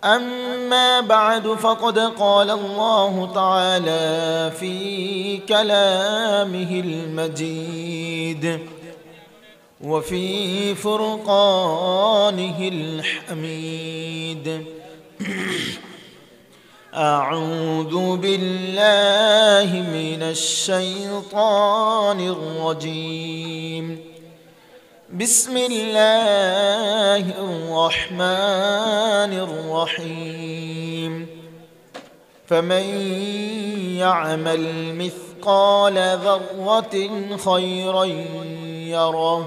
أما بعد فقد قال الله تعالى في كلامه المجيد وفي فرقانه الحميد. أعوذ بالله من الشيطان الرجيم. بسم الله الرحمن الرحيم. فمن يعمل مثقال ذرة خيرا يره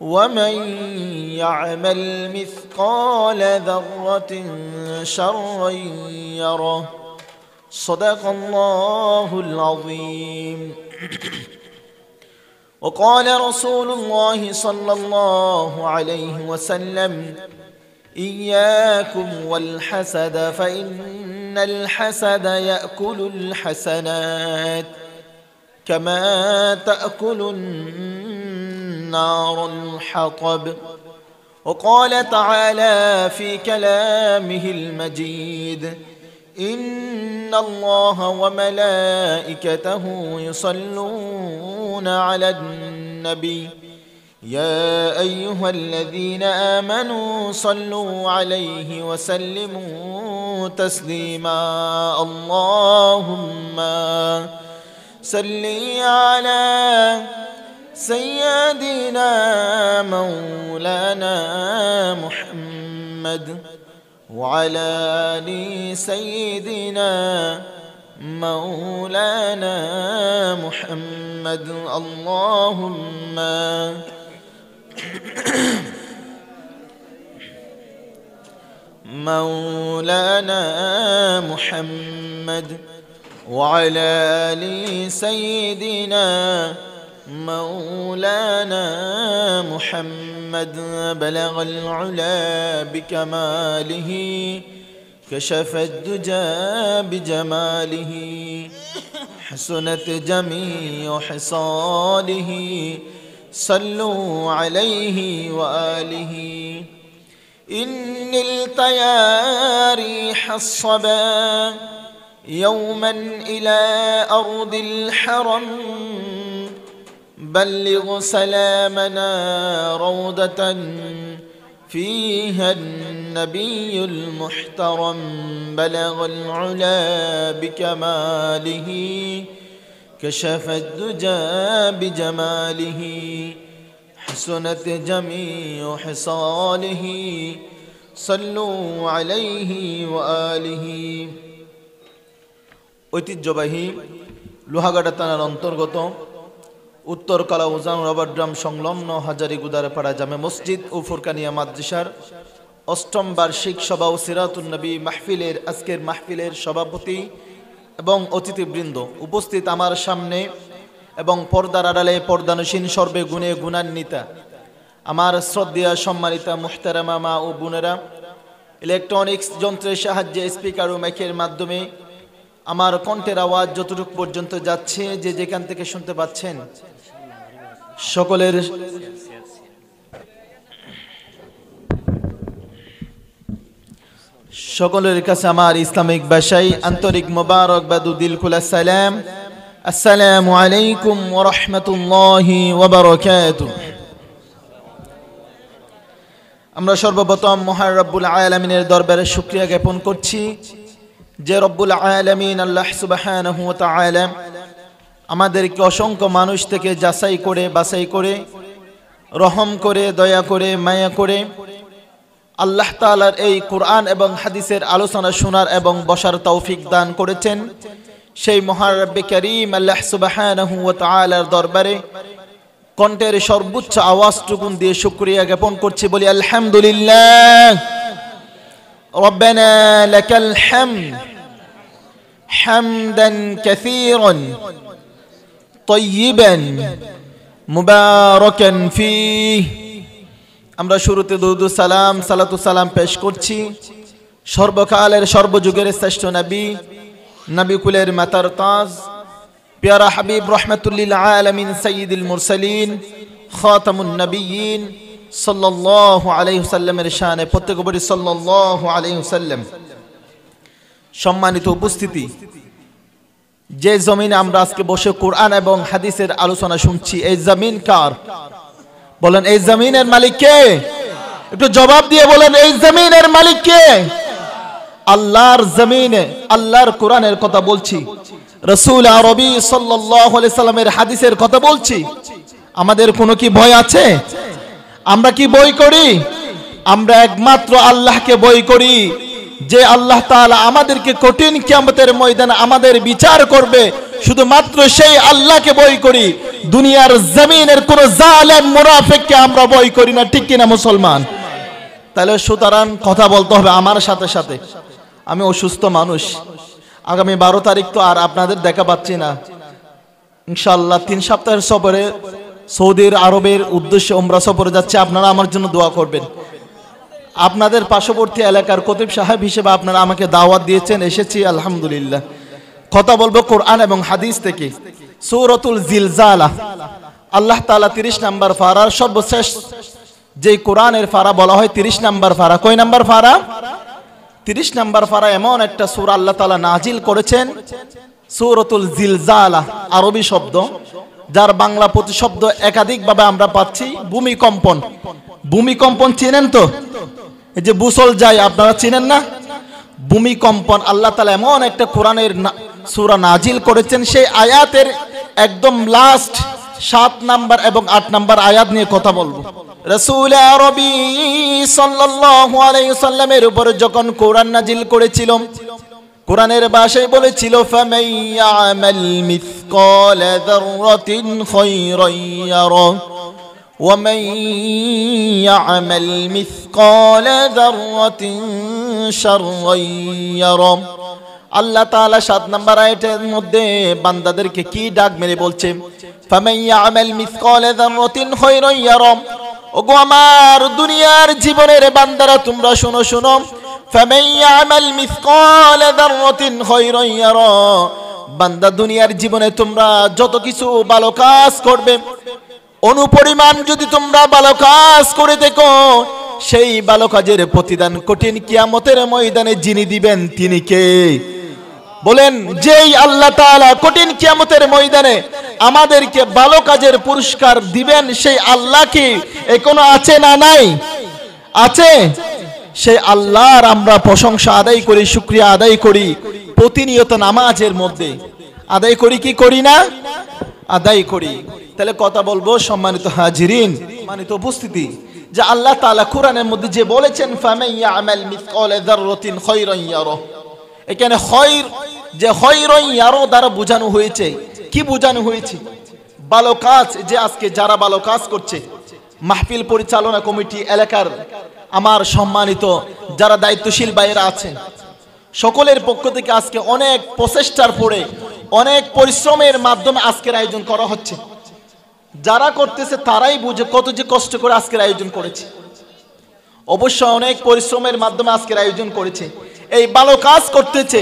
ومن يعمل مثقال ذرة شرا يره. صدق الله العظيم. وقال رسول الله صلى الله عليه وسلم: إياكم والحسد فإن الحسد يأكل الحسنات كما تأكل النار الحطب. وقال تعالى في كلامه المجيد: إن الله وملائكته يصلون على النبي يا أيها الذين آمنوا صلوا عليه وسلموا تسليما. اللهم صل على سيدنا مولانا محمد وعلى آل سيدنا مولانا محمد. اللهم مولانا محمد وعلى آل سيدنا مولانا محمد. بلغ العلا بكماله كشف الدجى بجماله حسنت جميع حصاله. صلوا عليه وآله. إن التيا ريح الصبا يوما إلى أرض الحرم بلغ سلامنا روضة فيها النبي المحترم. بلغ العلا بكماله كشف الدجى بجماله حسنت جميع حصاله. صلوا عليه وآله. ঐতিহ্যবাহী লোহাগাড়া থানার অন্তর্গত উত্তর কালাউজান রবার ড্রাম সংলগ্ন হাজারীগুদারপাড়া জামে মসজিদ ও ফুরকানিয়া মাদ্রাসার অষ্টম বার্ষিক সভা ও সিরাতুন নবী মাহফিলের আজকের মাহফিলের সভাপতি এবং অতিথিবৃন্দ উপস্থিত আমার সামনে এবং পর্দার আড়ালে পর্দানসীন সর্বে গুণে গুণান্বিতা আমার শ্রদ্ধেয় সম্মানিতা মুহতারামা মা ও বোনেরা, ইলেকট্রনিক্স যন্ত্রের সাহায্যে স্পিকার ও মাইকের মাধ্যমে আমার কণ্ঠের আওয়াজ যতটুকু পর্যন্ত যাচ্ছে যে যেখান থেকে শুনতে পাচ্ছেন সকলের কাছে আমার ইসলামিক ভাষায় আন্তরিক মোবারকবাদ ও দিল খোলা সালাম। আসসালামু আলাইকুম ওয়া রাহমাতুল্লাহি ওয়া বারাকাতুহু। আমরা সর্বপ্রথম মহান রব্বুল আলামিনের দরবারে শুকরিয়া জ্ঞাপন করছি যে রব্বুল আলামিন আল্লাহ সুবহানাহু ওয়া তাআলা আমাদেরকে অসংখ্য মানুষ থেকে যাচাই করে বাছাই করে রহম করে দয়া করে মায়া করে আল্লাহ তাআলার এই কুরআন এবং হাদিসের আলোচনা শোনার এবং বসার তৌফিক দান করেছেন। সেই মহান রব্বে কারীম আল্লাহ সুবহানাহু ওয়া তাআলার দরবারে কণ্ঠের সর্বোচ্চ আওয়াজটুকুন দিয়ে শুকরিয়া জ্ঞাপন করছি, বলি আলহামদুলিল্লাহ। রব্বানা লাকাল হামদ হামদান কাসীরান তাইয়িবান মুবারাকান ফীহি। আমরা শুরুতে দুরূদ সালাম সালাতু সালাম পেশ করছি সর্বকালের সর্বযুগের শ্রেষ্ঠ নবী, নবী কুলের মাতার তাজ, প্যারা হাবিব রহমাতুল লিল আলামিন সাইয়্যিদুল মুরসালিন খাতামুন নবিয়্যিন সাল্লাল্লাহু আলাইহি ওয়াসাল্লামের শানে প্রত্যেক বলি সাল্লাল্লাহু আলাইহি ওয়াসাল্লাম। সম্মানিত উপস্থিতি, যে জমিনে আমরা আজকে বসে কোরআন এবং হাদিসের আলোচনা শুনছি, এই জমিন কার? বলেন, এই জমিনের মালিক কে? একটু জবাব দিয়ে বলেন, এই জমিনের মালিক কে? আল্লাহর জমিনে আল্লাহর কোরআনের কথা বলছি, রাসূল আরবি সাল্লাল্লাহু আলাইহি সাল্লামের হাদিসের কথা বলছি। আমাদের কোনো কি ভয় আছে? আমরা কি বই করি? আমরা একমাত্র আল্লাহকে বই করি, যে আল্লাহ তাআলা আমাদেরকে কঠিন কিয়ামতের ময়দানে আমাদের বিচার করবে, শুধুমাত্র সেই আল্লাহকে বই করি। দুনিয়ার জমিনের কোন জালেম মুনাফিককে আমরা বই করি না, ঠিক কিনা মুসলমান? তাহলে সুতরাং কথা বলতে হবে আমার সাথে সাথে। আমি অসুস্থ মানুষ, আগামী 12 তারিখ তো আর আপনাদের দেখা পাচ্ছি না। ইনশাআল্লাহ 3 সপ্তাহের সফরে সৌদি আরবের উদ্দেশ্যে উমরা সফরে যাচ্ছে। আপনারা আমার জন্য দোয়া করবেন। আপনাদের পার্শ্ববর্তী এলাকার খতিব সাহেব হিসেবে আপনারা আমাকে দাওয়াত দিয়েছেন, এসেছি আলহামদুলিল্লাহ। কথা বলবো কোরআন এবং হাদিস থেকে। সূরাতুল জিলজালা, আল্লাহ তাআলা 30 নম্বর পারার সর্বশেষ যে কোরআনের পারা বলা হয় 30 নম্বর পারা। কয় নম্বর পারা? 30 নম্বর পারা। এমন একটা সূরা আল্লাহ তাআলা নাজিল করেছেন, সূরাতুল জিলজালা, আরবি শব্দ, যার বাংলা প্রতিশব্দ একাধিকভাবে আমরা পাচ্ছি ভূমিকম্পন। ভূমিকম্পন চিনেন তো? এই যে বুসল যায়, আপনারা চিনেন না? ভূমিকম্পন। আল্লাহ তাআলা এমন একটা কোরআনের সূরা নাজিল করেছেন, সেই আয়াতের একদম লাস্ট 7 নাম্বার এবং 8 নাম্বার আয়াত নিয়ে কথা বলবো। রাসূল আরবি সাল্লাল্লাহু আলাইহি ওয়াসাল্লামের উপর যখন কোরআন নাজিল করেছিল, কোরআনের ভাষায় বলেছিল, ফামান ইয়ামাল মিসকালা যাররাতিন খায়রান ইয়ারা ওয়া মান ইয়ামাল মিসকালা যাররাতিন শাররান ইয়ারা। আল্লাহ তাআলা 7 নম্বর আয়াতের মধ্যে বান্দাদেরকে কি ডাক মেরে বলছে, ফামান ইয়ামাল মিসকালা যাররাতিন খায়রান ইয়ারা। ওগো আমার দুনিয়ার জীবনের বান্দারা, তোমরা শোনো শোনো, ফামান ইয়ামাল মিসকালা যাররাতিন খায়রান ইয়ারা। বান্দা দুনিয়ার জীবনে তোমরা যত কিছু ভালো কাজ করবে, অনুপরিমাণ যদি তোমরা ভালো কাজ করে দেখো, সেই ভালো কাজের প্রতিদান কঠিন কিয়ামতের ময়দানে যিনি দিবেন তিনি কে? বলেন, যেই আল্লাহ তাআলা কঠিন কিয়ামতের ময়দানে আমাদেরকে ভালো কাজের পুরস্কার দিবেন, সেই আল্লাহ কি এখনো আছে না নাই? আছে। সেই আল্লাহর আমরা প্রশংসা আদায় করি, শুকরিয়া আদায় করি প্রতিনিয়ত নামাজের মধ্যে। আদায় করি কি করি না? আদায় করি। তাহলে কথা বলবো সম্মানিত হাজিরিন, সম্মানিত উপস্থিতি, যে আল্লাহ তাআলা কোরআনের মধ্যে যে বলেছেন, ফামান ইয়ামাল মিসকালা যাররাতিন খায়রান ইয়ারা। এখানে খায়র, যে খায়রান ইয়ারা দ্বারা বোঝানো হয়েছে, কি বোঝানো হয়েছে? ভালো কাজ। যে আজকে যারা ভালো কাজ করছে, মাহফিল পরিচালনা কমিটি, এলাকার আমার সম্মানিত যারা দায়িত্বশীল ভাইয়েরা আছেন, সকলের পক্ষ থেকে আজকে অনেক প্রচেষ্টার পরে, অনেক পরিশ্রমের মাধ্যমে আজকের আয়োজন করা হচ্ছে। যারা করতেছে তারাই বুঝে কত যে কষ্ট করে আজকের আয়োজন করেছে। অবশ্য অনেক পরিশ্রমের মাধ্যমে আজকের আয়োজন করেছে। এই ভালো কাজ করতেছে,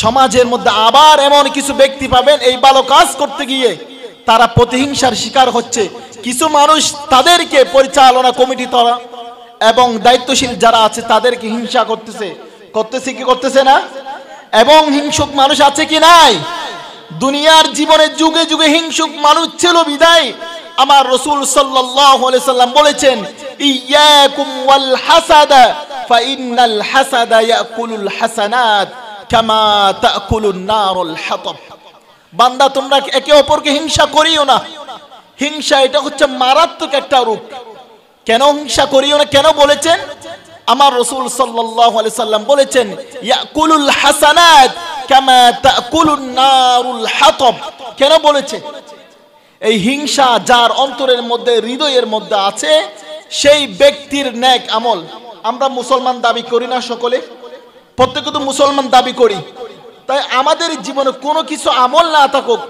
সমাজের মধ্যে আবার এমন কিছু ব্যক্তি পাবেন, এই ভালো কাজ করতে গিয়ে তারা প্রতিহিংসার শিকার হচ্ছে। কিছু মানুষ তাদেরকে পরিচালনা কমিটি তারা এবং দায়িত্বশীল যারা আছে তাদেরকে হিংসা করতেছে কি করতেছে না? এবং হিংসুক মানুষ আছে কি নাই? দুনিয়ার জীবনে যুগে যুগে হিংসুক মানুষ ছিল বিদায় আমার রাসূল সাল্লাল্লাহু আলাইহি সাল্লাম বলেছেন, ইয়াকুম ওয়াল হাসাদা ফা ইন্নাল হাসাদা ইয়াকুলুল হাসানাত কামা তাকুলুন নারুল হাতাব। বান্দা, তোমরা একে অপরকে হিংসা করিও না। হিংসা এটা হচ্ছে মারাত্মক একটা রূপ। কেন হিংসা করিও না? কেন বলেছেন? আমার রাসূল সাল্লাল্লাহু আলাইহি সাল্লাম বলেছেন, ইয়াকুলুল হাসানাত কামা তাকুলুন নারুল হাতাব। কেন বলেছে? এই হিংসা যার অন্তরের মধ্যে, হৃদয়ের মধ্যে আছে, সেই ব্যক্তির নেক আমল। আমরা মুসলমান দাবি করি না? সকলে প্রত্যেকে তো মুসলমান দাবি করি। তাই আমাদের জীবনে কোনো কিছু আমল না থাকুক,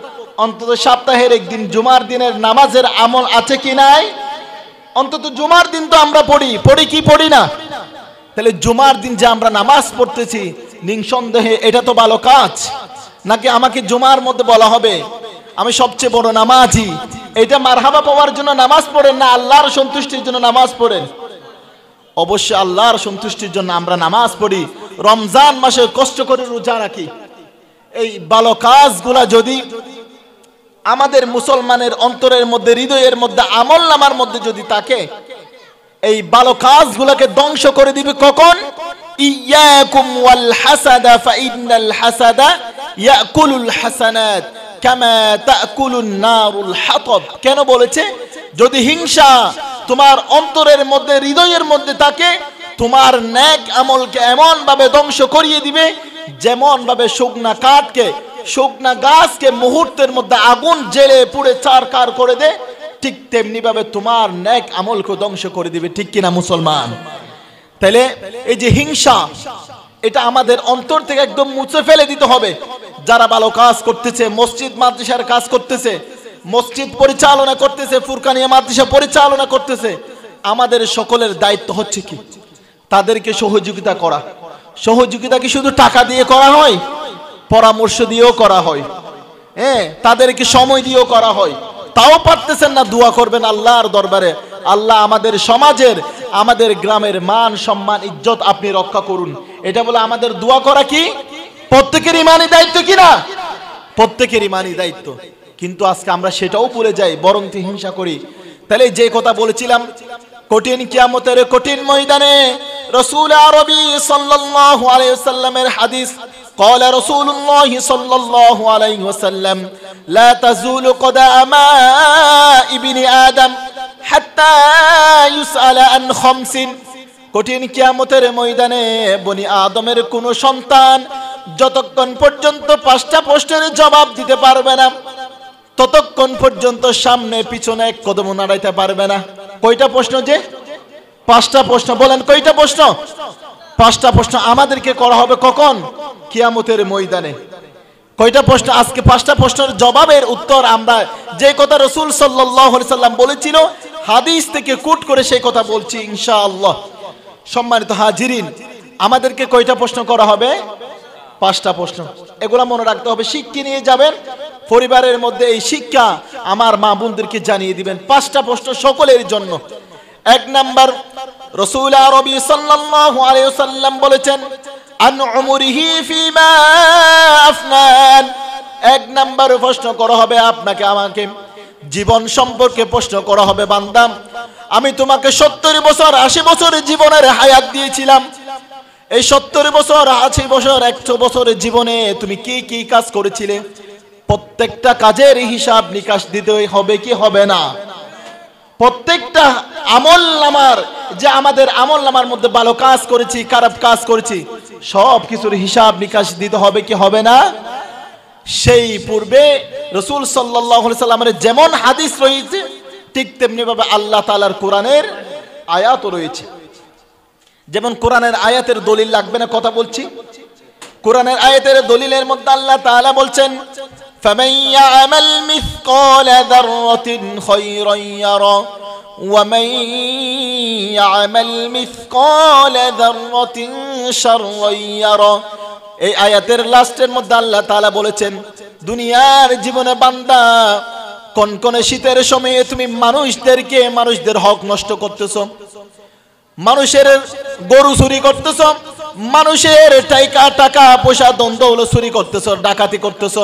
অন্তত সপ্তাহের একদিন জুমার দিনের নামাজের আমল আছে কি নাই? অন্তত জুমার দিন তো আমরা পড়ি কি পড়ি না? তাহলে জুমার দিন যে আমরা নামাজ পড়তেছি, নিঃসন্দেহে এটা তো ভালো কাজ। নাকি আমাকে জুমার মধ্যে বলা হবে আমি সবচেয়ে বড় নামাজি, এটা মারহাবা পাওয়ার জন্য নামাজ পড়েন না আল্লাহর সন্তুষ্টির জন্য নামাজ পড়েন? অবশ্যই আল্লাহর সন্তুষ্টির জন্য আমরা নামাজ পড়ি, রমজান মাসে কষ্ট করে রোজা রাখি। এই ভালো কাজগুলা যদি আমাদের মুসলমানের অন্তরের মধ্যে, হৃদয়ের মধ্যে, আমলনামার মধ্যে যদি থাকে, এই ভালো কাজগুলোকে ধ্বংস করে দিবে কখন? ইয়াকুম ওয়াল হাসাদা ফাইন্নাল হাসাদা ইয়াকুলুল হাসানাত কামা তাকুলুন নারুল হাতাব। কেন বলেছে? যদি হিংসা তোমার অন্তরের মধ্যে, হৃদয়ের মধ্যে থাকে, তোমার নেক আমলকে এমন ভাবে ধ্বংস করিয়ে দিবে যেমন ভাবে শুকনা কাঠকে, শুকনা গাছকে মুহূর্তের মধ্যে আগুন জ্বেলে পুড়ে চারকার করে দেয়, ঠিক তেমনি ভাবে তোমার নেক আমলকে ধ্বংস করে দিবে। ঠিক কিনা মুসলমান? তাহলে এই যে হিংসা, এটা আমাদের অন্তর থেকে একদম মুছে ফেলে দিতে হবে। যারা ভালো কাজ করতেছে, মসজিদ মাদ্রাসার কাজ করতেছে, মসজিদ পরিচালনা করতেছে, ফুরকানিয়া মাদ্রাসা পরিচালনা করতেছে, আমাদের সকলের দায়িত্ব হচ্ছে কি? তাদেরকে সহযোগিতা করা। সহযোগিতা কি শুধু টাকা দিয়ে করা হয়? পরামর্শ দিয়েও করা হয়, তাদেরকে সময় দিয়েও করা হয়। তাও পারতেছেন না, দোয়া করবেন আল্লাহর দরবারে, আল্লাহ আমাদের সমাজের, আমাদের গ্রামের মান সম্মান ইজ্জত আপনি রক্ষা করুন। এটা বলে আমাদের দোয়া করা কি প্রত্যেকের ইমানি দায়িত্ব কিনা? প্রত্যেকের ইমানি দায়িত্ব। কিন্তু আজকে আমরা সেটাও ভুলে যাই, বরং হিংসা করি। তাহলে যে কথা বলেছিলাম, কঠিন কিয়ামতের কঠিন ময়দানে রাসূল আরবি সাল্লাল্লাহু আলাইহি ওয়াসাল্লামের হাদিস, قال رسول الله صلى الله عليه وسلم لا تزول قدم ابن آدم حتى يسأل عن خمس। কঠিন কিয়ামতের ময়দানে বনি আদমের কোন সন্তান যতক্ষণ পর্যন্ত 5টা প্রশ্নের জবাব দিতে পারবে না, ততক্ষণ পর্যন্ত সামনে পিছনে এক কদম নাড়াইতে পারবে না। কয়টা প্রশ্ন? যে 5টা প্রশ্ন। বলেন কয়টা প্রশ্ন? 5টা প্রশ্ন আমাদেরকে করা হবে কখন? কিয়ামতের ময়দানে। কয়টা প্রশ্ন? আজকে 5টা প্রশ্নের জবাবের উত্তর আমরা, যে কথা রাসূল সাল্লাল্লাহু আলাইহি সাল্লাম বলেছিল হাদিস থেকে কোট করে সেই কথা বলছি ইনশাআল্লাহ। সম্মানিত হাজিরিন, আমাদেরকে কয়টা প্রশ্ন করা হবে? 5টা প্রশ্ন। এগুলা মনে রাখতে হবে। শিক্ষা নিয়ে যাবেন পরিবারের মধ্যে, এই শিক্ষা আমার মা বোনদেরকে জানিয়ে দিবেন। 5টা প্রশ্ন সকলের জন্য। 1 নাম্বার, রাসূল আরবি সাল্লাল্লাহু আলাইহি ওয়াসাল্লাম বলেছেন আন উমরিহি ফিমা আফনান। 1 নাম্বার প্রশ্ন করা হবে আপনাকে আমাকে, জীবন সম্পর্কে প্রশ্ন করা হবে। বান্দা, আমি তোমাকে 70 বছর 80 বছরের জীবনের হায়াত দিয়েছিলাম। এই 70 বছর 80 বছর 100 বছরের জীবনে তুমি কি কি কাজ করেছিলে? প্রত্যেকটা কাজের হিসাব নিকাশ দিতে হবে কি হবে না? প্রত্যেকটা আমলনামার, যে আমাদের আমলনামার মধ্যে ভালো কাজ করেছি, খারাপ কাজ করেছি, সব কিছুর হিসাব নিকাশ দিতে হবে কি হবে না? সেই পূর্বে রাসূল সাল্লাল্লাহু আলাইহি সাল্লামের যেমন হাদিস রয়েছে, ঠিক তেমনি ভাবে আল্লাহ তাআলার কোরআনের আয়াতও রয়েছে। যেমন কোরআনের আয়াতের দলিল লাগবে না, কথা বলছি। কোরআনের আয়াতের দলিলের মধ্যে আল্লাহ তাআলা বলছেন فَمَن يَعْمَلْ مِثْقَالَ ذَرَّةٍ خَيْرًا يَرَهُ وَمَن يَعْمَلْ مِثْقَالَ ذَرَّةٍ شَرًّا يَرَهُ। এই আয়াতের লাস্টের মধ্যে আল্লাহ তাআলা বলেছেন, দুনিয়ার জীবনে বান্দা, কনকনে শীতের সময়ে তুমি মানুষদের হক নষ্ট করতেছো, মানুষের গরু চুরি করতেছো, মানুষের টাকা পয়সা দ্বন্দ্ব চুরি করতেছো, ডাকাতি করতেছো,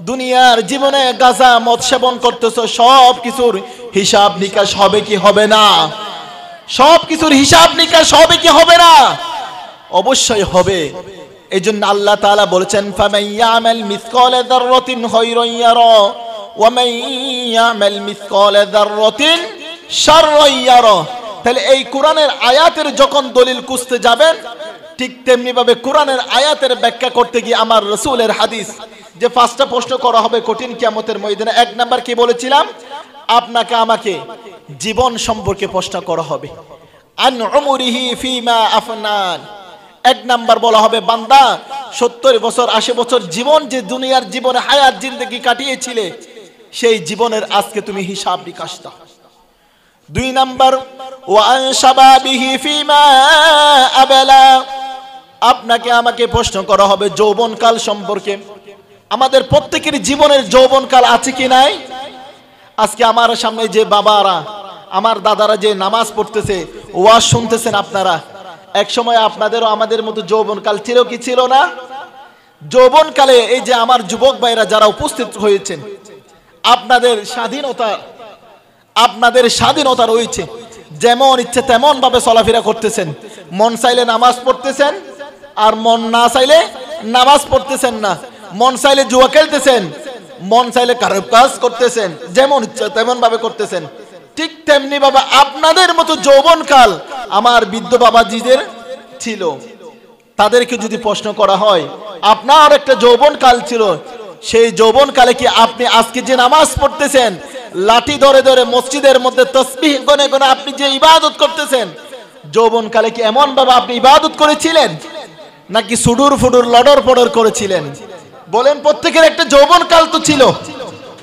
দুনিয়ার জীবনে গাঁজা মদ সেবন করতেছো। সব কিছুর হিসাব নিকাশ হবে কি হবে না? সব কিছুর হিসাব নিকাশ হবে কি হবে না? অবশ্যই হবে। এই জন্য আল্লাহ তাআলা বলেছেন ফামান ইয়ামাল মিসকালা যাররাতিন খায়রান ইয়ারা ওয়া মান ইয়ামাল মিসকালা যাররাতিন শাররান ইয়ারা। তাহলে এই কোরআনের আয়াতের যখন দলিল খুঁজতে যাবেন, ঠিক তেমনি ভাবে কোরআনের আয়াতের ব্যাখ্যা করতে গিয়ে আমার রাসূলের হাদিস, যে 5টা প্রশ্ন করা হবে কঠিন কিয়ামতের ময়দানে। 1 নাম্বার কি বলেছিলাম? আপনাকে আমাকে জীবন সম্পর্কে প্রশ্ন করা হবে। আন উমরিহি ফিমা আফনান। 1 নাম্বার বলা হবে, বান্দা 70 বছর 80 বছর জীবন, যে দুনিয়ার জীবনে হায়াত জিন্দেগি কাটিয়েছিলে, সেই জীবনের আজকে তুমি হিসাব নিকাশ দাও। 2 নাম্বার, ওয়া আন শাবাবিহি ফিমা আবলা। আপনাকে আমাকে প্রশ্ন করা হবে যৌবনকাল সম্পর্কে। আমাদের প্রত্যেকের জীবনের যৌবনকাল আছে কি নাই? আজকে আমার সামনে যে বাবারা, আমার দাদারা যে নামাজ পড়তেছে, ওয়াজ শুনতেছেন আপনারা, এক সময় আপনাদেরও আমাদের মতো যৌবনকাল ছিল কি ছিল না? যৌবনকালে এই যে আমার যুবক ভাইরা যারা উপস্থিত হয়েছেন, আপনাদের স্বাধীনতা রয়েছে, যেমন ইচ্ছে তেমন ভাবে চলাফেরা করতেছেন। মন চাইলে নামাজ পড়তেছেন, আর মন না চাইলে নামাজ পড়তেছেন না। মন চাইলে জুয়া খেলতেছেন, মন চাইলে খারাপ কাজ করতেছেন, যেমন ইচ্ছা তেমন ভাবে করতেছেন। ঠিক তেমনি ভাবে আপনাদের মতো যৌবনকাল আমার বৃদ্ধ বাবাজিদের ছিল। তাদেরকে যদি প্রশ্ন করা হয়, আপনার একটা যৌবনকাল ছিল, সেই যৌবনকালে কি আপনি আজকে যে নামাজ পড়তেছেন, লাঠি ধরে ধরে মসজিদের মধ্যে তাসবিহ গনে গনে আপনি যে ইবাদত করতেছেন, যৌবনকালে কি এমন ভাবে আপনি ইবাদত করেছিলেন, নাকি সুডুর ফুডুর লডর পডর করেছিলেন? বলেন, প্রত্যেকের একটা যৌবনকাল তো ছিল,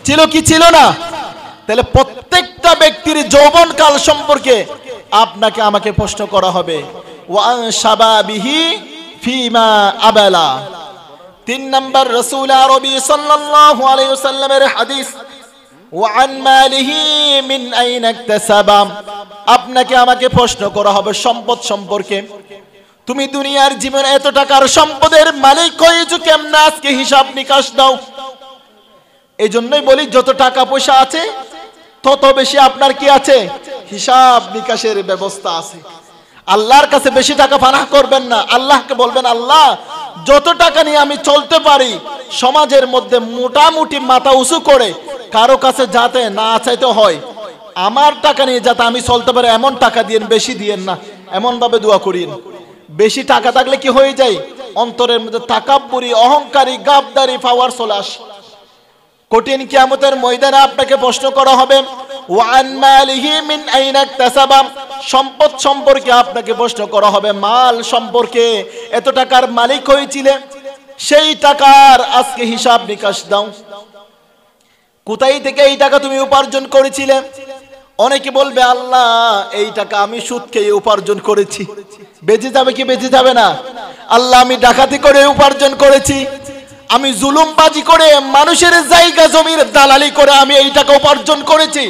ছিল কি ছিল না? তাহলে প্রত্যেকটা ব্যক্তির যৌবনকাল সম্পর্কে আপনাকে আমাকে প্রশ্ন করা হবে। ওয়ান শাবাবিহি ফিমা আবালা। 3 নম্বর রাসূল আরবি সাল্লাল্লাহু আলাইহি ওয়াসাল্লামের হাদিস, ওয়ান মালিহি মিন আইনা ইকতাসাবা। আপনাকে আমাকে প্রশ্ন করা হবে সম্পদ সম্পর্কে। তুমি দুনিয়ার জীবনে এত টাকার সম্পদের মালিক হয়েছো কেমনে, আজকে হিসাব নিকাশ দাও। এই জন্যই বলি, যত টাকা পয়সা আছে তত বেশি আপনার কি আছে? হিসাব নিকাশের ব্যবস্থা আছে। আল্লাহর কাছে বেশি টাকা পানাহ করবেন না। আল্লাহকে বলবেন, আল্লাহ যত টাকা নিয়ে আমি চলতে পারি, সমাজের মধ্যে মোটামুটি মাথা উঁচু করে কারো কাছে যাতে না চাইতে হয়, আমার টাকা নিয়ে যাতে আমি চলতে পারি, এমন টাকা দিয়েন, বেশি দিয়েন না, এমন ভাবে দোয়া করিন। বেশি টাকা থাকলে কি হয়ে যায়? অন্তরের মধ্যে তাকাব্বুরি, অহংকারী, গাবদারি পাওয়ার চলে আসে। কঠিন কিয়ামতের ময়দানে আপনাকে প্রশ্ন করা হবে, ওয়ান মালিহি মিন আইনা ইকতাসাবা। সম্পদ সম্পর্কে আপনাকে প্রশ্ন করা হবে, মাল সম্পর্কে। এত টাকার মালিক হয়েছিলে, সেই টাকার আজকে হিসাব নিকাশ দাও। কোথায় থেকে এই টাকা তুমি উপার্জন করেছিলে? অনেকে বলবে, আল্লাহ এই টাকা আমি সুদ খেয়ে উপার্জন করেছি। বেঁচে যাবে কি বেঁচে যাবে না? আল্লাহ আমি ডাকাতি করে উপার্জন করেছি, আমি জুলুমবাজি করে মানুষের জায়গা জমির দালালি করে আমি এই টাকা উপার্জন করেছি।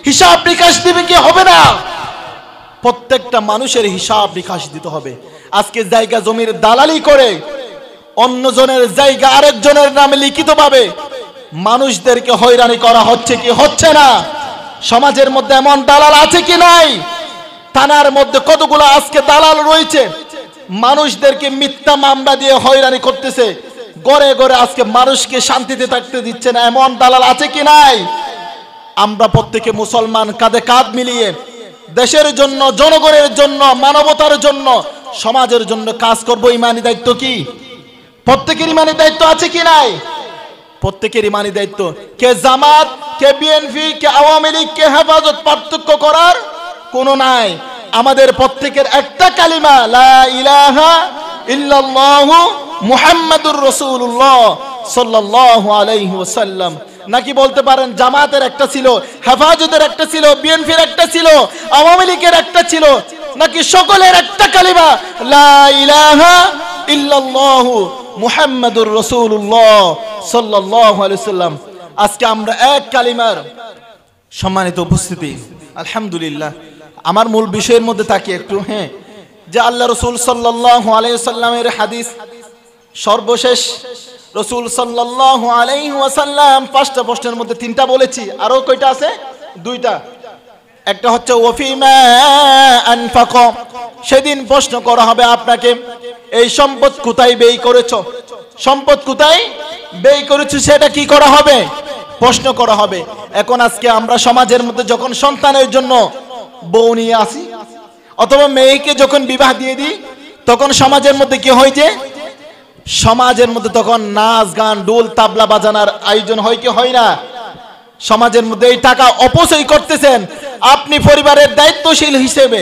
হিসাব নিকাশ দিবে কি হবে না? প্রত্যেকটা মানুষের হিসাব নিকাশ দিতে হবে। আজকে জায়গা জমির দালালি করে অন্যজনের জায়গা আরেকজনের নামে লিখিতভাবে মানুষদেরকে হয়রানি করা হচ্ছে কি হচ্ছে না? সমাজের মধ্যে এমন দালাল আছে কি নাই? থানার মধ্যে কতগুলো আজকে দালাল রয়েছে, মানুষদেরকে মিথ্যা মামলা দিয়ে হয়রানি করতেছে, গড়ে গড়ে আজকে মানুষকে শান্তিতে থাকতে দিচ্ছে না। এমন দালাল আছে কি নাই? আমরা প্রত্যেকে মুসলমান, কাঁধে কাঁধ মিলিয়ে দেশের জন্য, জনগণের জন্য, মানবতার জন্য, সমাজের জন্য কাজ করব। ইমানি দায়িত্ব কি? প্রত্যেকের ইমানি দায়িত্ব আছে কি নাই? প্রত্যেকের ইমানি দায়িত্ব। কে জামাত, কে বিএনপি, কে আওয়ামী লীগ, কে হেফাজত, পার্থক্য করার কোনো নাই। আমাদের প্রত্যেকের একটা কালিমা, লা ইলাহা ইল্লাল্লাহু মুহাম্মাদুর রাসূলুল্লাহ সাল্লাল্লাহু আলাইহি ওয়াসাল্লাম। নাকি বলতে পারেন জামাতের একটা ছিল, হেফাজতের একটা ছিল, বিএনপির একটা ছিল, আওয়ামী লীগের একটা ছিল, নাকি সকলের একটা কালিমা, লা ইলাহা ইল্লাল্লাহু মুহাম্মাদুর রাসূলুল্লাহ সাল্লাল্লাহু আলাইহি ওয়াসাল্লাম। আজকে আমরা এক কালিমার। সম্মানিত উপস্থিতি, আলহামদুলিল্লাহ, আমার মূল বিষয়ের মধ্যে তাকি একটু। যে আল্লাহ রাসূল সাল্লাল্লাহু আলাইহি ওয়াসাল্লামের হাদিস, সর্বশেষ রাসূল সাল্লাল্লাহু আলাইহি ওয়াসাল্লাম 5টা প্রশ্নের মধ্যে 3টা বলেছি, আরো কয়টা আছে? 2টা। একটা হচ্ছে ওয়াফিমা আনফাক। সেদিন প্রশ্ন করা হবে আপনাকে, এই সম্পদ কোথায় ব্যয় করেছো? সম্পদ কোথায় ব্যয় করেছো সেটা কি করা হবে? প্রশ্ন করা হবে। এখন আজকে আমরা সমাজের মধ্যে যখন সন্তানের জন্য বউ নিয়ে আসি, অথবা মেয়েকে যখন বিবাহ দিয়ে দিই, তখন সমাজের মধ্যে কি হয়? যে সমাজের মধ্যে তখন নাচ গান ডোল তাবলা বাজানোর আয়োজন হয় কি হয় না? সমাজের মধ্যে এই টাকা অপচয় করতেছেন। আপনি পরিবারের দায়িত্বশীল হিসেবে,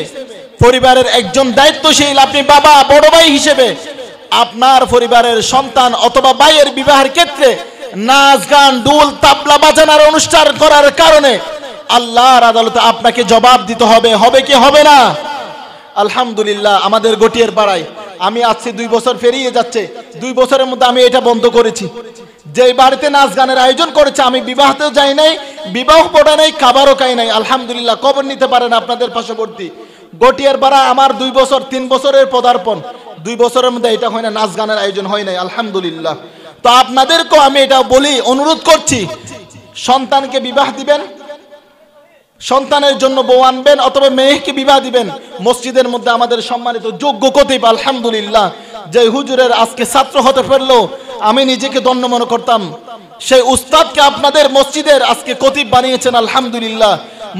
পরিবারের একজন দায়িত্বশীল আপনি বাবা, বড় ভাই হিসেবে, আপনার পরিবারের সন্তান অথবা ভাইয়ের বিবাহের ক্ষেত্রে নাচ গান ডোল তাবলা বাজানোর অনুষ্ঠান করার কারণে আল্লাহর আদালতে আপনাকে জবাব দিতে হবে। হবে কি হবে না? আলহামদুলিল্লাহ, আমাদের গটিয়ার পাড়ায় আমি আজকে 2 বছর পেরিয়ে যাচ্ছে, 2 বছরের মধ্যে আমি এটা বন্ধ করেছি। যে বাড়িতে নাচ গানের আয়োজন করেছে, আমি বিবাহতেও যাই নাই, বিবাহ পড়া নাই, খাবারও খাই নাই, আলহামদুলিল্লাহ। কবর নিতে পারেন আপনাদের পার্শ্ববর্তী গটিয়ার পাড়া। আমার 2 বছর 3 বছরের পদার্পণ, 2 বছরের মধ্যে এটা হয় না, নাচ গানের আয়োজন হয় নাই, আলহামদুলিল্লাহ। তো আপনাদেরকেও আমি এটা বলি, অনুরোধ করছি, সন্তানকে বিবাহ দিবেন, সন্তানের জন্য বউ আনবেন অথবা মেয়েকে বিবাহ দিবেন, মসজিদের মধ্যে আমাদের সম্মানিত যোগ্য খতিব, আলহামদুলিল্লাহ, যে হুজুরের আজকে ছাত্র হতে পারলো আমি নিজেকে ধন্য মনে করতাম, সেই উস্তাদকে আপনাদের মসজিদের আজকে খতিব বানিয়েছেন, আলহামদুলিল্লাহ।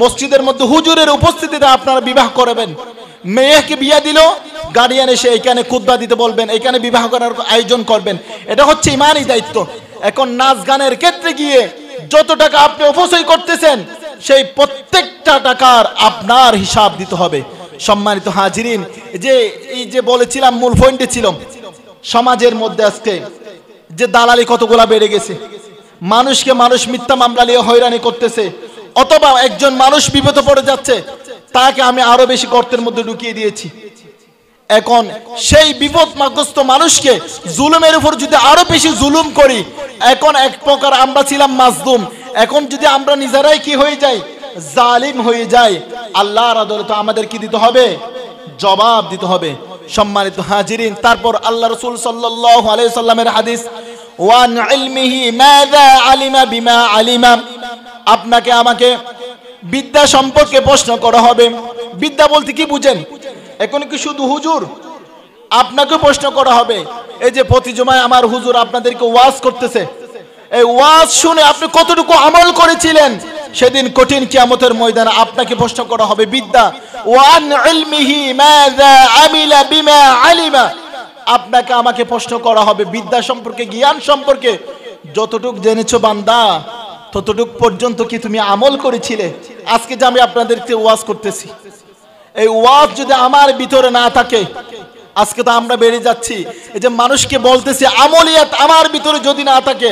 মসজিদের মধ্যে হুজুরের উপস্থিতিতে আপনারা বিবাহ করবেন। মেয়েকে বিয়ে দিল, গার্ডিয়ান এসে এখানে খুতবা দিতে বলবেন, এখানে বিবাহ করার আয়োজন করবেন, এটা হচ্ছে ইমানি দায়িত্ব। এখন নাচ গানের ক্ষেত্রে গিয়ে যত টাকা আপনি অপচয় করতেছেন, সেই প্রত্যেকটা টাকার আপনার হিসাব দিতে হবে। সম্মানিত হাজিরিন, এই যে বলেছিলাম, মূল পয়েন্টে ছিল, সমাজের মধ্যে আজকে যে দালালি কতগুলা বেড়ে গেছে, মানুষকে মানুষ মিথ্যা মামলা নিয়ে হয়রানি করতেছে, অথবা একজন মানুষ বিপদে পড়ে যাচ্ছে, তাকে আমি আরো বেশি গর্তের মধ্যে ঢুকিয়ে দিয়েছি। এখন সেই বিপদগ্রস্ত মানুষকে জুলুমের উপর যদি আরো বেশি জুলুম করি, এখন এক প্রকার আমরা ছিলাম মাজলুম, এখন যদি আমরা নিজেরাই কি হয়ে যাই, জালিম হয়ে যাই, আল্লাহর আদালতে আমাদের কি দিতে হবে, জবাব দিতে হবে। সম্মানিত হাজিরিন, তারপর আল্লাহ রাসূল সাল্লাল্লাহু আলাইহি সাল্লামের হাদিস, ওয়ান ইলমিহি মাযা আলিমা বিমা আলিমা, আপনাকে আমাকে বিদ্যা সম্পর্কে প্রশ্ন করা হবে। বিদ্যা বলতে কি বুঝেন? এখন কি শুধু হুজুর? আপনাকে প্রশ্ন করা হবে। এই যে প্রতি জুমায় আমার হুজুর আপনাদেরকে ওয়াজ করতেছে, এই ওয়াজ শুনে আপনি কতটুকু আমল করেছিলেন, সেদিন কঠিন কিয়ামতের ময়দানে আপনাকে প্রশ্ন করা হবে বিদ্যা। ওয়ান ইলমিহি মাযা আমিলা বিমা আলিমা, আপনাকে আমাকে প্রশ্ন করা হবে বিদ্যা সম্পর্কে, জ্ঞান সম্পর্কে। যতটুক জেনেছো বান্দা, ততটুক পর্যন্ত কি তুমি আমল করেছিলে? আজকে যে আমি আপনাদেরকে ওয়াজ করতেছি, এই ওয়াজ যদি আমার ভিতরে না থাকে, আজকে তো আমরা বেড়ে যাচ্ছি, এই যে মানুষকে বলতেছি, আমলিয়াত আমার ভিতরে যদি না থাকে,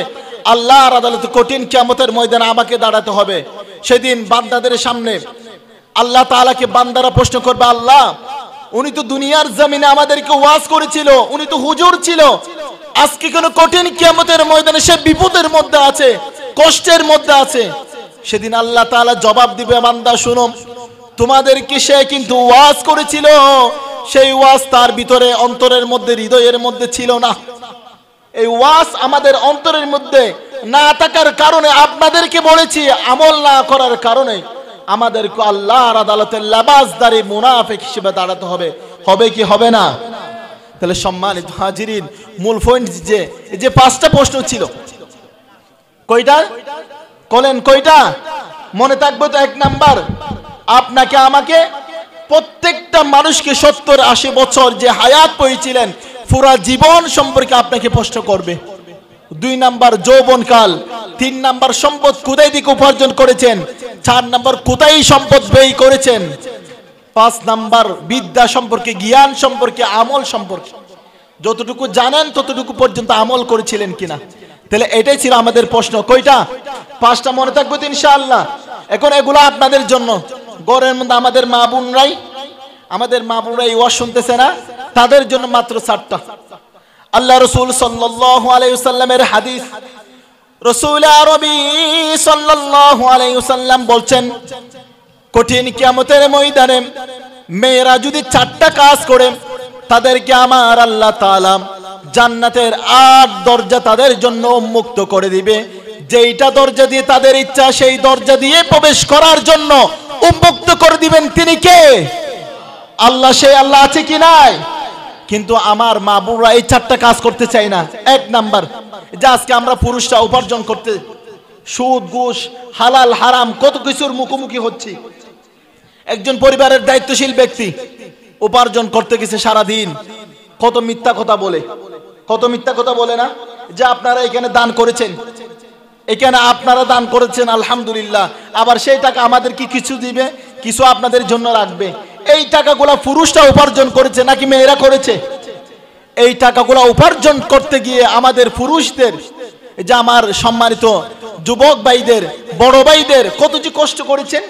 আল্লাহর আদালতে কঠিন কিয়ামতের ময়দানে আমাকে দাঁড়াতে হবে। সেদিন বান্দাদের সামনে আল্লাহ তাআলাকে বান্দারা প্রশ্ন করবে, আল্লাহ, উনি তো দুনিয়ার জমিনে আমাদেরকে ওয়াজ করেছিল, উনি তো হুজুর ছিল, আজকে কেন কঠিন কিয়ামতের ময়দানে সে বিপদের মধ্যে আছে, কষ্টের মধ্যে আছে? সেদিন আল্লাহ তাআলা জবাব দিবে, বান্দা শুনো, তোমাদেরকে সে কিন্তু ওয়াজ করেছিল, সেই ওয়াজ তার ভিতরে অন্তরের মধ্যে, হৃদয়ের মধ্যে ছিল না। এই ওয়াজ আমাদের অন্তরের মধ্যে না থাকার কারণে আপনাদেরকে বলেছি, আমল না করার কারণে আমাদেরকে আল্লাহর আদালতে লাবাসদারি মুনাফিক হিসেবে দাঁড়াতে হবে। হবে কি হবে না? তাহলে সম্মানিত হাজিরিন, মূল পয়েন্ট যে 5টা প্রশ্ন ছিল, কয়টা বলেন? কয়টা মনে থাকবে তো? 1 নাম্বার, আপনাকে আমাকে প্রত্যেকটা মানুষকে 70-80 বছর যে হায়াত পেয়েছিলেন, পুরা জীবন সম্পর্কে আপনাকে প্রশ্ন করবে। 2 নাম্বার যৌবনকাল, 3 নাম্বার সম্পদ কোথায় থেকে উপার্জন করেছেন, 4 নাম্বার কোথায় সম্পদ ব্যয় করেছেন, 5 নাম্বার বিদ্যা সম্পর্কে, জ্ঞান সম্পর্কে, আমল সম্পর্কে, যতটুকু জানেন ততটুকু পর্যন্ত আমল করেছিলেন কিনা। তাহলে এটাই ছিল আমাদের প্রশ্ন। কয়টা? 5টা মনে থাকবে তো ইনশাআল্লাহ। এখন এগুলো আপনাদের জন্য, ঘরের মধ্যে আমাদের মা বোনরাই ওয়াজ শুনতেছে না, তাদের জন্য মাত্র 4টা। আল্লাহ রাসূল সাল্লাল্লাহু আলাইহি ওয়াসাল্লামের হাদিস, রাসূল আরবী সাল্লাল্লাহু আলাইহি ওয়াসাল্লাম বলছেন, কঠিন কিয়ামতের ময়দানে মেয়েরা যদি 4টা কাজ করে, তাদেরকে আমার আল্লাহ তাআলা জান্নাতের 8 দরজা তাদের জন্য উন্মুক্ত করে দিবে। যেইটা দরজা দিয়ে তাদের ইচ্ছা, সেই দরজা দিয়ে প্রবেশ করার জন্য উন্মুক্ত করে দিবেন। তিনি কে? আল্লাহ। সেই আল্লাহ আছে কি নাই? কিন্তু আমার মা বোনরা এই 4টা কাজ করতে চাই না। 1 নাম্বার, যে আজকে আমরা পুরুষরা উপার্জন করতে সুদ, ঘুষ, হালাল হারাম কত কিছুর মুখোমুখি হচ্ছি। একজন পরিবারের দায়িত্বশীল ব্যক্তি উপার্জন করতে গেছে, সারাদিন কত মিথ্যা কথা বলে না, যে আপনারা এখানে দান করেছেন, এখানে আপনারা দান করেছেন, আলহামদুলিল্লাহ, আবার সেই টাকা আমাদের কি কিছু দিবে, কিছু আপনাদের জন্য রাখবে। এই টাকাগুলা পুরুষরা উপার্জন করেছে নাকি মেয়েরা করেছে? এই টাকাগুলা উপার্জন করতে গিয়ে আমাদের পুরুষদের, যে আমার সম্মানিত যুবক ভাইদের, বড় ভাইদের কত যে কষ্ট করেছেন।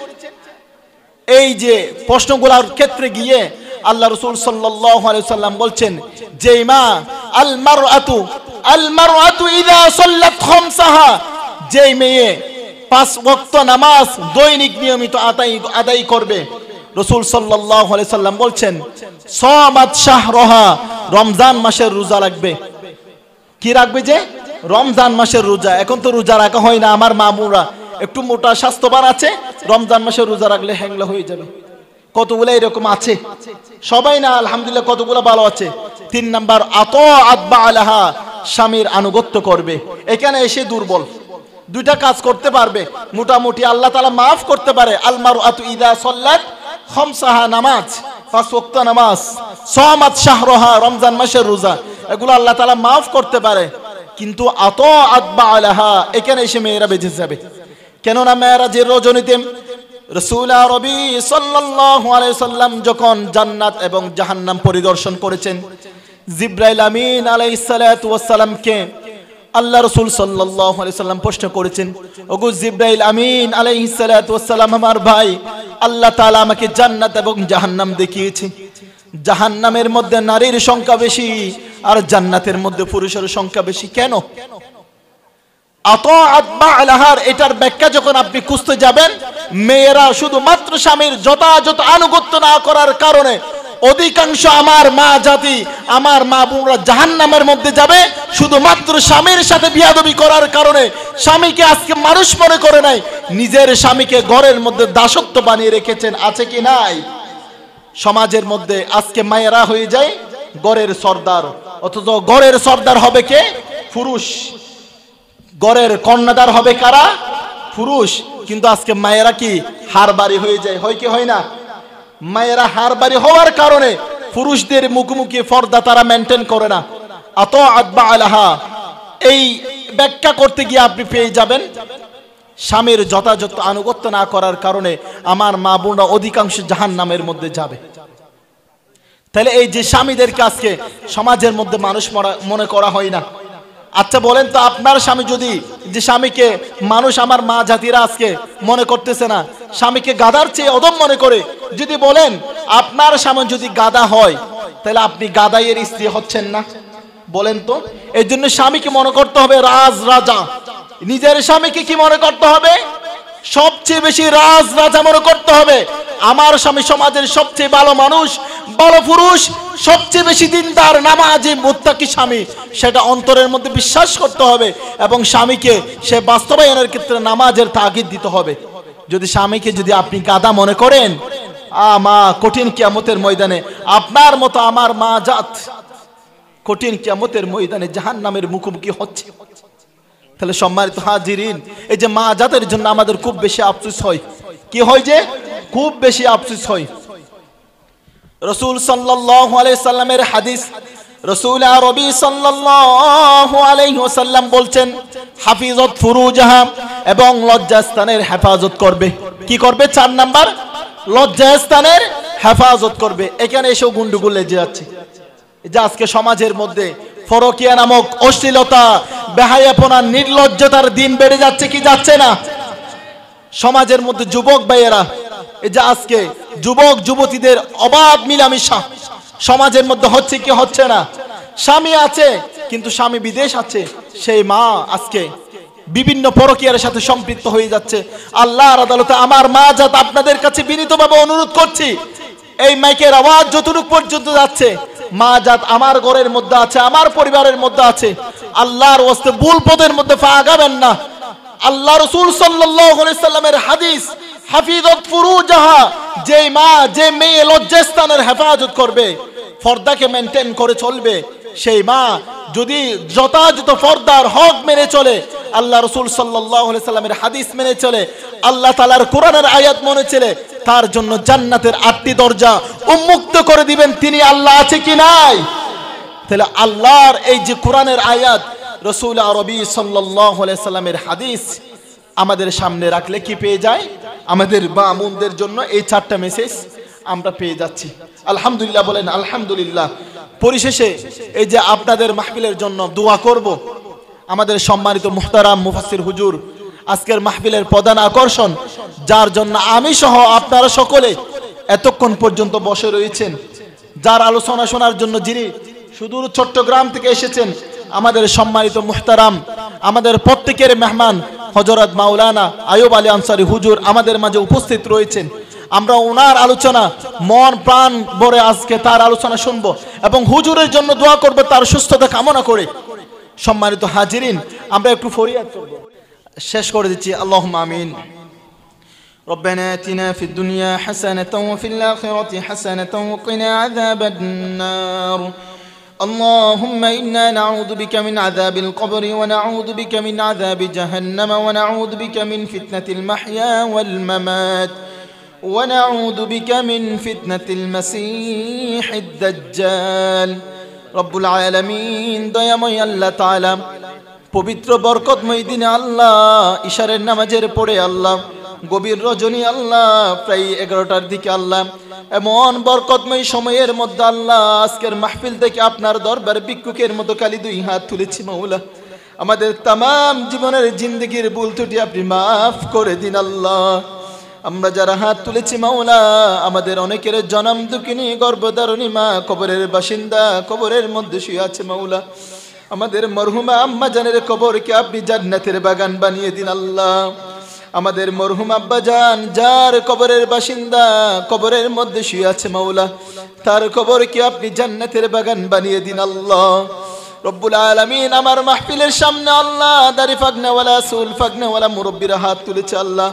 এই যে প্রশ্নগুলোর ক্ষেত্রে গিয়ে আল্লাহ রাসূল সাল্লাল্লাহু আলাইহি ওয়াসাল্লাম বলছেন যে মা আল মারআতু ইযা সাল্লাত খামসাহা, যে মেয়ে 5 ওয়াক্ত নামাজ দৈনিক নিয়মিত আদায় করবে, রাসূল সাল্লাল্লাহু আলাইহি ওয়াসাল্লাম বলছেন সামাত শাহরাহা, রমজান মাসের রোজা রাখবে। কি রাখবে? যে রমজান মাসের রোজা। এখন তো রোজা রাখা হয় না, আমার মামুরা একটু মোটা স্বাস্থ্যবান আছে, রমজান মাসের রোজা রাখলে হ্যাংলা হয়ে যাবে। কতগুলো এরকম আছে, সবাই না আলহামদুলিল্লাহ কতগুলো ভালো আছে। 3 নাম্বার আতাআত বালাহা, স্বামীর আনুগত্য করবে। এখানে এসে দুর্বল, দুইটা কাজ করতে পারবে মোটামুটি, আল্লাহ তাআলা মাফ করতে পারে। আল মারআতু ইযা সাল্লাত খামসাহা, নামাজ 5 ওয়াক্ত নামাজ, সামাত শাহরাহা, রমজান মাসের রোজা, এগুলো আল্লাহ তাআলা মাফ করতে পারে। কিন্তু আতাআত বালাহা, এখানে এসে মেয়েরা বেঁচে যাবে। কেননা মেরাজের রজনীতে রাসূল আরবি সাল্লাল্লাহু আলাইহি সাল্লাম যখন জান্নাত এবং জাহান্নাম পরিদর্শন করেছেন, জিবরাইল আমিন আলাইহিস সালাতু ওয়াস সালামকে আল্লাহ রাসূল সাল্লাল্লাহু আলাইহি সাল্লাম প্রশ্ন করেছেন, ওগো জিবরাইল আমিন আলাইহিস সালাতু ওয়াস সালাম, আমার ভাই আল্লাহ তাআলা আমাকে জান্নাত এবং জাহান্নাম দেখিয়েছে, জাহান্নামের মধ্যে নারীর সংখ্যা বেশি আর জান্নাতের মধ্যে পুরুষের সংখ্যা বেশি, কেন? আতাআত বালাহার এটার ব্যাখ্যা যখন আপনি খুঁজতে যাবেন, মেয়েরা শুধুমাত্র স্বামীর যথাযথ আনুগত্য না করার কারণে অধিকাংশ আমার মা জাতি, আমার মা বোনরা জাহান্নামের মধ্যে যাবে, শুধুমাত্র স্বামীর সাথে বিয়াদবি করার কারণে। স্বামীকে আজকে মানুষ মনে করে নাই, নিজের স্বামীকে ঘরের মধ্যে দাসত্ব বানিয়ে রেখেছেন, আছে কি নাই? সমাজের মধ্যে আজকে মায়েরা হয়ে যায় ঘরের সর্দার, অথচ ঘরের সর্দার হবে কে? পুরুষ। ঘরের কর্ণধার হবে কারা? পুরুষ। কিন্তু আজকে মায়েরা কি হারবাড়ি হয়ে যায়, হয় কি হয় না? মায়েরা হারবাড়ি হওয়ার কারণে পুরুষদের মুখোমুখি পর্দা তারা মেনটেন করে না। আতাআত বালাহা, এই ব্যাখ্যা করতে গিয়ে আপনি পেয়ে যাবেন স্বামীর যথাযথ আনুগত্য না করার কারণে আমার মা বোনরা অধিকাংশ জাহান্নামের মধ্যে যাবে। তাহলে এই যে স্বামীদেরকে আজকে সমাজের মধ্যে মানুষ মনে করা হয় না। আচ্ছা বলেন তো, আপনার স্বামী যদি, যে স্বামীকে মানুষ আমার মা জাতিরা আজকে মনে করতেছে না, স্বামীকে গাধার চেয়ে অদম মনে করে, যদি বলেন আপনার স্বামী যদি গাধা হয়, তাহলে আপনি গাধাইয়ের স্ত্রী হচ্ছেন না? বলেন তো। এই জন্য স্বামীকে মনে করতে হবে রাজা, নিজের স্বামীকে কি মনে করতে হবে? সবচেয়ে বেশি রাজা মনে করতে হবে। আমার স্বামী সমাজের সবচেয়ে ভালো মানুষ, ভালো পুরুষ, সবচেয়ে বেশি দিনদার, নামাজি, মুত্তাকি স্বামী, সেটা অন্তরের মধ্যে বিশ্বাস করতে হবে এবং স্বামীকে সে বাস্তবায়নের ক্ষেত্রে নামাজের তাগিদ দিতে হবে। যদি স্বামীকে যদি আপনি গাধা মনে করেন, মা কঠিন কিয়ামতের ময়দানে আপনার মতো আমার মা জাত কঠিন কিয়ামতের ময়দানে জাহান্নামের মুখোমুখি হচ্ছে। তাহলে সম্মানিত হাজিরিন, এই যে মা জাতের জন্য আমাদের খুব বেশি আফসোস হয়। কি হয়? যে খুব বেশি আফসোস হয়। রাসূল সাল্লাল্লাহু আলাইহি সাল্লামের হাদিস, রাসূল আরবি সাল্লাল্লাহু আলাইহি ওয়াসাল্লাম বলছেন, হাফিজাত ফুরুজাহা, এবং লজ্জাস্থানের হেফাজত করবে। কি করবে? 4 নাম্বার, লজ্জাস্থানের হেফাজত করবে। এখানে এসেও গুন্ডুগুল লেগে যাচ্ছে। যে আজকে সমাজের মধ্যে ফরকিয়া নামক অশ্লীলতা, বেহায়াপনা, নির্লজ্জতার দিন বেড়ে যাচ্ছে কি যাচ্ছে না? সমাজের মধ্যে যুবক ভাইয়েরা, এই যে আজকে যুবক যুবতীদের অবাধ মিলামিশা সমাজের মধ্যে হচ্ছে কি হচ্ছে না? স্বামী আছে কিন্তু স্বামী বিদেশ আছে, সেই মা আজকে বিভিন্ন পরকীয়ার সাথে সম্পৃক্ত হয়ে যাচ্ছে। আল্লাহর আদালতে আমার মা জাত আপনাদের কাছে বিনীতভাবে অনুরোধ করছি, এই মাইকের আওয়াজ যতটুকু পর্যন্ত যাচ্ছে, মা জাত আমার ঘরের মধ্যে আছে, আমার পরিবারের মধ্যে আছে, আল্লাহর ওয়াস্তে ভুল পথের মধ্যে পা আগাবেন না। আল্লাহ রাসূল সাল্লাল্লাহু আলাইহি সাল্লামের হাদিস, হাফিজাত ফুরুজাহা, যে মা যে মেয়ে লজ্জাস্থানের হেফাজত করবে, পর্দাকে মেনটেন করে চলবে, সেই মা যদি যথাযথ পর্দার হক মেনে চলে, আল্লাহ রাসূল সাল্লাল্লাহু আলাইহি সাল্লামের হাদিস মেনে চলে, আল্লাহ তাআলার কোরআনের আয়াত মেনে চলে, তার জন্য জান্নাতের 8টি দরজা উন্মুক্ত করে দিবেন তিনি। আল্লাহ আছে কি নাই? তাহলে আল্লাহর এই যে কোরআনের আয়াত, রাসূল আরবি সাল্লাল্লাহু আলাইহি সাল্লামের হাদিস আমাদের সামনে রাখলে কি পেয়ে যায়? আমাদের মামুনদের জন্য এই 4টা মেসেজ আমরা পেয়ে যাচ্ছি। আলহামদুলিল্লাহ বলেন আলহামদুলিল্লাহ। পরিশেষে এই যে আপনাদের মাহফিলের জন্য দোয়া করব। আমাদের সম্মানিত মুহতারাম মুফাসসির হুজুর আজকের মাহফিলের প্রধান আকর্ষণ, যার জন্য আমি সহ আপনারা সকলে এতক্ষণ পর্যন্ত বসে রয়েছেন, যার আলোচনা শোনার জন্য যিনি সুদূর চট্টগ্রাম থেকে এসেছেন, আমাদের সম্মানিত মুহতারাম, আমাদের প্রত্যেকের মেহমান হযরত মাওলানা আইয়ুব আলী আনসারী হুজুর আমাদের মাঝে উপস্থিত রয়েছেন। আমরা ওনার আলোচনা মন প্রাণ ভরে আজকে তার আলোচনা শুনবো এবং হুজুরের জন্য দোয়া করব তার সুস্থতা কামনা করে। সম্মানিত হাজিরিন, আমরা একটু ফরিয়াদ করব, শেষ করে দিচ্ছি। আল্লাহুম্মা আমিন। ربنا آتنا في الدنيا حسنة وفي الآخرة حسنة وقنا عذاب النار. اللهم إنا نعوذ بك من عذاب القبر ونعوذ بك من عذاب جهنم ونعوذ بك من فتنة المحيا والممات ونعوذ بك من فتنة المسيح الدجال. رب العالمين দয়াময় আল্লাহ তাআলা পবিত্র বরকতময় দিনে আল্লাহ ইশারের নামাজের পরে আল্লাহ গভীর রজনী আল্লাহ প্রায় 11টার দিকে আল্লাহ এমন বরকতময় সময়ের মধ্যে আল্লাহ আজকের মাহফিল থেকে আপনার দরবারে ভিক্ষুকের মতো খালি দুই হাত তুলেছি মাওলা। আমাদের तमाम জীবনের জিন্দেগির ভুল ত্রুটি আপনি মাফ করে দিন আল্লাহ। আমরা যারা হাত তুলেছি মাওলা, আমাদের অনেকের জনম দুঃখিনী গর্ভধারণী মা কবরের বাসিন্দা, কবরের মধ্যে শুয়ে আছে মাওলা। আমাদের মরহুমা আম্মা জানের কবরকে আপনি জান্নাতের বাগান বানিয়ে দিন আল্লাহ। আমাদের মরহুম আব্বা জান যার কবরের বাসিন্দা, কবরের মধ্যে শুয়ে আছে মাওলা, তার কবরকে আপনি জান্নাতের বাগান বানিয়ে দিন আল্লাহ। রব্বুল আলামিন, আমার মাহফিলের সামনে আল্লাহ দাড়ি ফাগনাওয়ালা চুল ফাগনাওয়ালা মুরব্বীরা হাত তুলেছে আল্লাহ।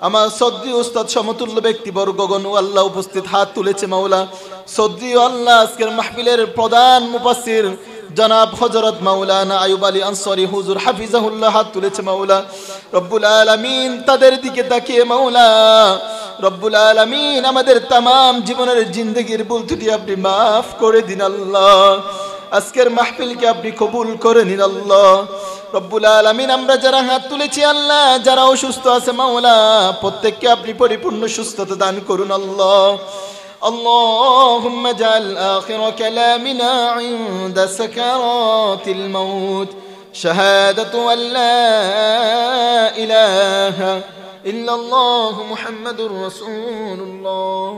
আমার সদ্রি উস্তাদ সমতুল্য ব্যক্তিবর্গগণ আল্লাহ উপস্থিত হাত তুলেছে মাওলা। সদ্রি আল্লাহ আজকের মাহফিলের প্রধান মুফাসসির জনাব হযরত মাওলানা আইয়ুব আলী আনসারী হুজুর হাফিজাহুল্লাহ হাত তুলেছে মাওলা। রব্বুল আলামিন, তাদের দিকে তাকিয়ে মাওলা রব্বুল আলামিন আমাদের तमाम জীবনের জিন্দেগির ভুল ত্রুটি আপনি মাফ করে দিন আল্লাহ। আজকের মাহফিলকে আপনি কবুল করে নিন আল্লাহ। রব্বুল আলামিন, আমরা যারা হাত তুলেছি আল্লাহ, যারা অসুস্থ আছে মাওলা, প্রত্যেককে আপনি পরিপূর্ণ সুস্থতা দান করুন আল্লাহ। اللهم اجعل آخر كلامنا عند سكرات الموت شهادة أن لا إله إلا الله محمد رسول الله.